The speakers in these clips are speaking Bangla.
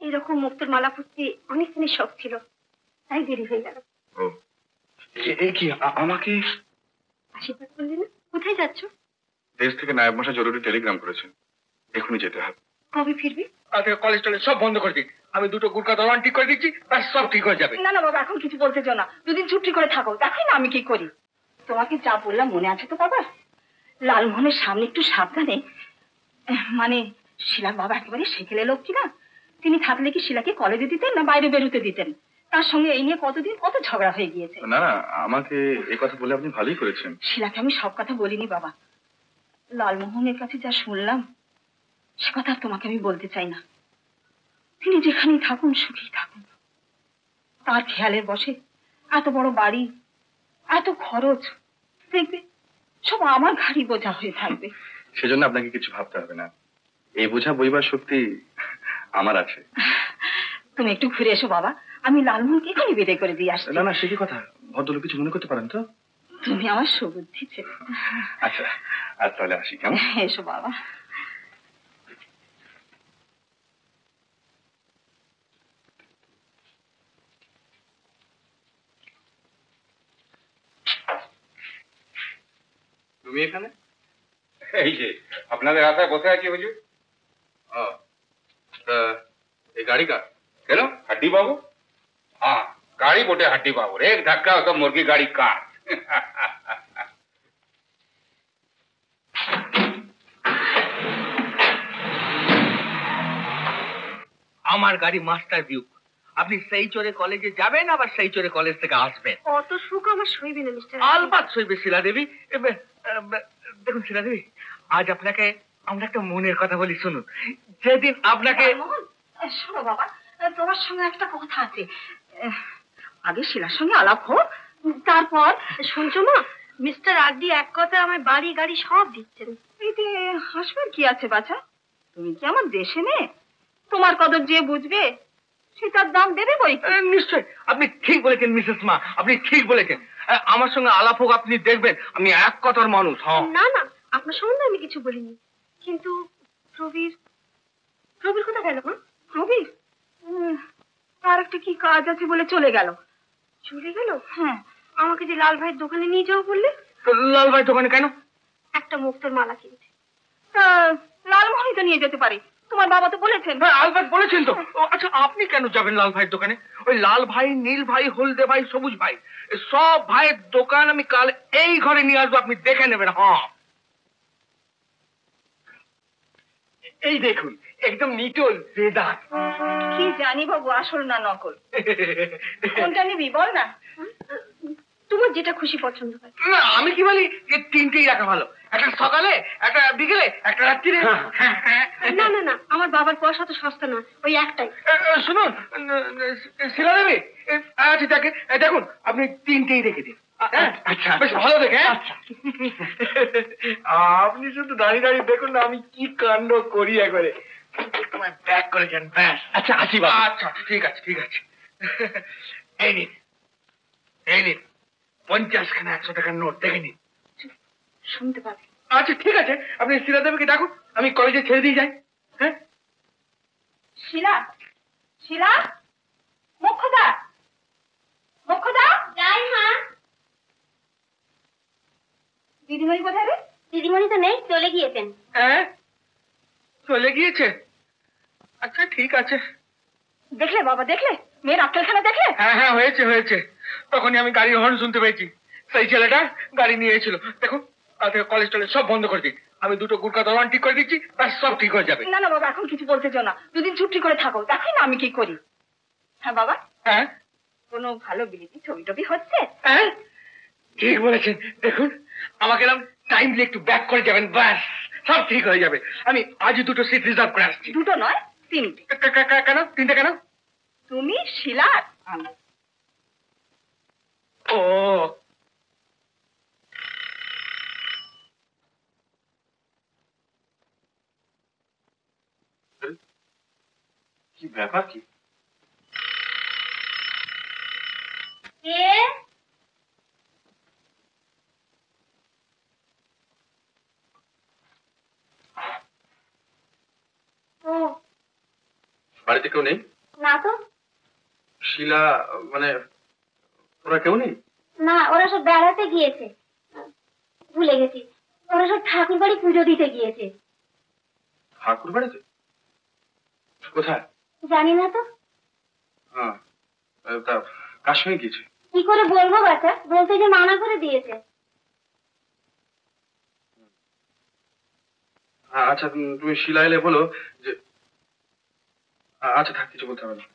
এরকম মুক্তোর মালা পরতে অনেকদিনের শখ ছিল, তাই দেরি হয়ে গেল। কি আমাকে আশীর্বাদ করলে না? কোথায় যাচ্ছ? দেশ থেকে নায়ব মশাই জরুরি টেলিগ্রাম করেছেন, এখনই যেতে হবে। কবে ফিরবি? আজকে কলেজ টলেজ সব বন্ধ করে দিই, আমি দুটো গুড়কা দলান ঠিক করে দিচ্ছি, ব্যাস সব ঠিক হয়ে যাবে। না না বাবা, এখন কিছু বলতে চাও না, দুদিন ছুটি করে থাকো, দেখো না আমি কি করি। তোমাকে যা বললাম মনে আছে তো বাবা? লালমোহনের সামনে একটু সাবধানে। মানে শিলার বাবা একেবারে সেকেলে লক্ষ্মী না, তিনি থাকলে কি শিলাকে কলেজে দিতেন না বাইরে বেরোতে দিতেন? তার সঙ্গে এই নিয়ে কতদিন কত ঝগড়া হয়ে গিয়েছে। না না, আমাকে এই কথা বলে আপনি ভালোই করেছেন। শিলাকে আমি সব কথা বলিনি বাবা, লালমোহনের কাছে যা শুনলাম সে কথা আর তোমাকে আমি বলতে চাই না। তিনি যেখানেই থাকুন সুখী থাকুন, তার খেয়ালের বসে এত বড় বাড়ি, এত খরচ, দেখবে সব আমার ঘাড়ি বোঝা হয়ে থাকবে। সেজন্য আপনাকে কিছু ভাবতে হবে না, এই বোঝা বইবার শক্তি আমার আছে। তুমি একটু ঘুরে এসো বাবা, আমি লালমোহনকে এখানে বিদায় করে দিয়ে আসছি। না না, সে কি কথা, ভদ্রলোক কিছু মনে করতে পারেন তো? তুমি আমার সুবুদ্ধি ছেলে। আচ্ছা আর তাহলে আসি, কেমন? এসো বাবা। তুমি এখানে? এই যে আপনাদের আশায় বসে আছি হুজুর। এই গাড়ি কার? কেন हड्डी बाबू? हाँ गाड़ी बोटे हड्डी बाबू, एक धक्का तो मुर्गी गाड़ी काट। আমার গাড়ি মাস্টার বিউক, আপনি সেই চোরে কলেজে যাবেন আবার সেই চোরে কলেজ থেকে আসবেন। অত সুখ আমার সইবে না মিস্টার। আলবাত সইবে শিলা দেবী। দেখুন শিলা দেবী, আজ আপনাকে আমরা একটা মনের কথা বলি, শুনুন। যেদিন আপনাকে শোনো বাবা, তোমার সঙ্গে একটা কথা আছে, আগে শিলার সঙ্গে আলাপ হোক, তারপর। শুনছো মা, মিস্টার আরডি এক কথা আমায় বাড়ি গাড়ি সব দিচ্ছেন। এতে হাসবার কি আছে বাছা? তুমি কি আমার দেশে নেই? তোমার কদর যে বুঝবে সে তার দাম দেবে বই। নিশ্চয় আপনি ঠিক বলেছেন মিসেস মা, আপনি ঠিক বলেছেন। আমার সঙ্গে আলাপ হোক, আপনি দেখবেন আমি এক কথার মানুষ। হ্যাঁ না না, আপনার সম্বন্ধে আমি কিছু বলিনি, কিন্তু প্রবীর প্রবীর কোথায় গেল মা? প্রবীর তার একটা কি কাজ আছে বলে চলে গেল। চলে গেল? হ্যাঁ, আমাকে যে লাল ভাইয়ের দোকানে নিয়ে যাও বললে। লাল ভাই দোকানে কেন? একটা মুক্তোর মালা কিনতে। তা লালমোহনই তো নিয়ে যেতে পারে, তোমার বাবা তো বলেছেন। আলবাত বলেছেন তো। আচ্ছা আপনি কেন যাবেন লাল ভাইয়ের দোকানে? ওই লাল ভাই, নীল ভাই, হলদে ভাই, সবুজ ভাই, সব ভাইয়ের দোকান আমি কাল এই ঘরে নিয়ে আসবো, আপনি দেখে নেবেন। হ্যাঁ এই দেখুন, একদম নিটোল বেদাত। কি জানি বাবু আসল না নকল, কোনটা নিবি বল না, তোমার যেটা খুশি পছন্দ হয়। না আমি কি বলি, যে তিনটেই রাখা ভালো, একটা সকালে, একটা বিকেলে, একটা রাত্রিরে। না না না, আমার বাবার পয়সা তো সস্তা না, ওই একটাই। শুনুন শিলা দেবী, আচ্ছা দেখুন আপনি তিনটেই রেখে দিন। আচ্ছা বেশ ভালো দেখে। আপনি শুধু দাঁড়িয়ে দাঁড়িয়ে দেখুন না আমি কি কাণ্ড করি একবারে। তোমায় ব্যাক করে যান ব্যাস। আচ্ছা আসি বাবা। আচ্ছা ঠিক আছে ঠিক আছে। এই নিন, এই নিন 50 খানা 100 টাকার নোট, দেখে নিন। শুনতে পাবে। আচ্ছা ঠিক আছে, আপনি শিলা দেবীকে ডাকুন, আমি কলেজে ছেড়ে দিয়ে যাই। হ্যাঁ শিলা, শিলা, মুখ্যদা, মুখ্যদা। যাই মা। দিদিমণি কোথায় রে? দিদিমণি তো নেই, চলে গিয়েছেন। হ্যাঁ চলে গিয়েছে? আচ্ছা ঠিক আছে। দেখলে বাবা, দেখলে মেয়ের আক্কেলখানা, দেখলে? হ্যাঁ হ্যাঁ হয়েছে হয়েছে, তখনই আমি গাড়ির হর্ন শুনতে পেয়েছি, সেই ছেলেটা গাড়ি নিয়ে এসেছিল। দেখুন আজকে কলেজ টলেজ সব বন্ধ করে দিই, আমি দুটো গুড়কা দলান ঠিক করে দিচ্ছি, ব্যাস সব ঠিক হয়ে যাবে। না না বাবা, এখন কিছু বলতে চাও না, দুদিন ছুটি করে থাকো, দেখো না আমি কি করি। হ্যাঁ বাবা, হ্যাঁ কোনো ভালো বিলিতি ছবি টবি হচ্ছে? হ্যাঁ ঠিক বলেছেন, দেখুন আমাকে এরকম টাইমলি একটু ব্যাক করে যাবেন, ব্যাস সব ঠিক হয়ে যাবে। আমি আজই দুটো সিট রিজার্ভ করে আসছি। দুটো নয়, তিনটে। কেন তিনটে কেন? তুমি, শিলা আর আমি। ও কি ব্যাপার কি? বাড়িতে কেউ নেই? না তো। শিলা মানে ওরা কেউ নেই? না, ওরা সব বেড়াতে গিয়েছে। ভুলে গেছি, ওরা সব ঠাকুর বাড়ি পুজো দিতে গিয়েছে। ঠাকুর বাড়িতে? কোথায়? জানি না তো। হ্যাঁ, তা কার সঙ্গে গিয়েছে? কি করে বলবো বাচ্চা, বলতে যে মানা করে দিয়েছে। আচ্ছা, তুমি শিলা এলে বলো যে আচ্ছা থাক, কিছু বলতে হবে না।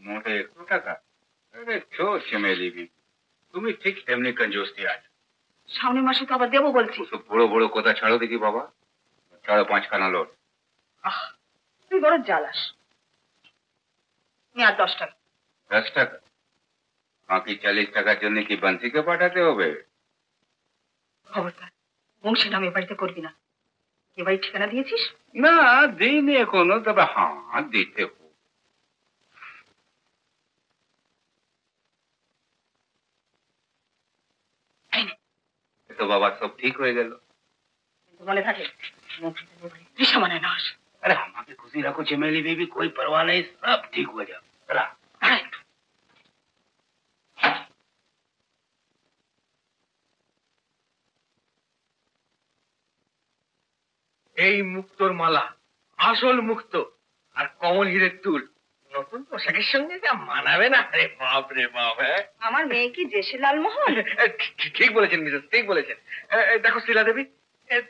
মোটে 100 টাকা? আরে ছো चमेली भी, তুমি ঠিক এমনি कंजूस थी आज। সামনের মাসে তো আবার দেবো বলছি। তো বড় বড় কথা ছাড়ো দেখি বাবা, ছাড়ো 5 খানা লোট। তুই বড় জ্বালাস। আর 10 টাকা। 10 টাকা? বাকি 40 টাকার জন্য কি বংশীকে পাঠাতে হবে? খবরদার, বংশী নামে বাড়িতে করবি না। এ বাড়ির ঠিকানা দিয়েছিস? না দিইনি এখনো, তবে হ্যাঁ দিতে হবে। তো বাবা সব ঠিক হয়ে গেল। কিন্তু মনে থাকে, দিশা মানে না। अरे हमारे खुशी रखो चमेली बेबी, कोई परवाह नहीं, सब ठीक हो जाए। चला এই মুক্তোর মালা, আসল মুক্ত, আর কমল হীরের তুল নতুন পোশাকের সঙ্গে যা মানাবে না, আরে বাপ রে বাপ। হ্যাঁ, আমার মেয়ে কি দেশে লালমোহন? ঠিক বলেছেন মিসেস, ঠিক বলেছেন। দেখো শিলা দেবী,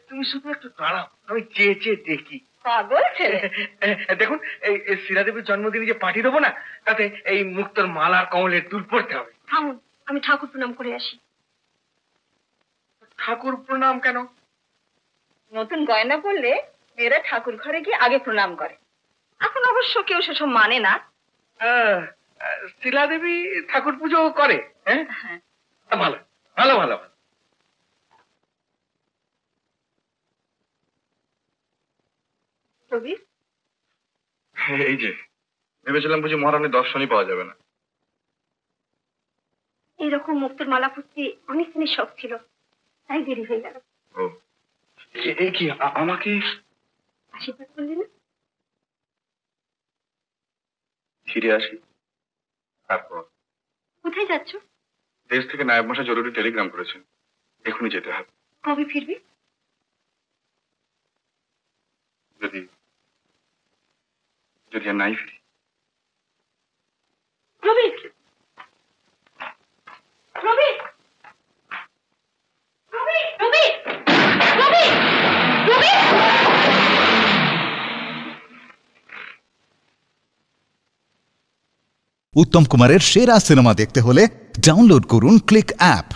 তুমি শুধু একটু দাঁড়াও, আমি চেয়ে চেয়ে দেখি। পাগল ছেলে। দেখুন, এই শিলা দেবীর জন্মদিনে যে পার্টি দেবো না, তাতে এই মুক্তোর মালা আর কমলের দুল পড়তে হবে। থামুন, আমি ঠাকুর প্রণাম করে আসি। ঠাকুর প্রণাম কেন? নতুন গয়না পরলে মেয়েরা ঠাকুর ঘরে গিয়ে আগে প্রণাম করে। এখন অবশ্য কেউ সেসব মানে না। শিলা দেবী ঠাকুর পুজো করে? হ্যাঁ, হ্যাঁ। ভালো ভালো ভালো ভালো। রবি, এই যে ভেবেছিলাম বুঝি মহারানীর দর্শনই পাওয়া যাবে না। এইরকম মুক্তোর মালা পরতে অনেক দিনের শখ ছিল, তাই দেরি হয়ে গেল। ও এই কি আমাকে আশীর্বাদ করলি না? ফিরে আসি। তারপর কোথায় যাচ্ছ? দেশ থেকে নায়ব মশাই জরুরি টেলিগ্রাম করেছেন, এখনই যেতে হবে। কবে ফিরবি? যদি যদি আর নাই ফিরি। রবি, রবি, রবি, রবি, রবি, রবি। উত্তম কুমারের সেরা সিনেমা দেখতে হলে ডাউনলোড করুন ক্লিক অ্যাপ।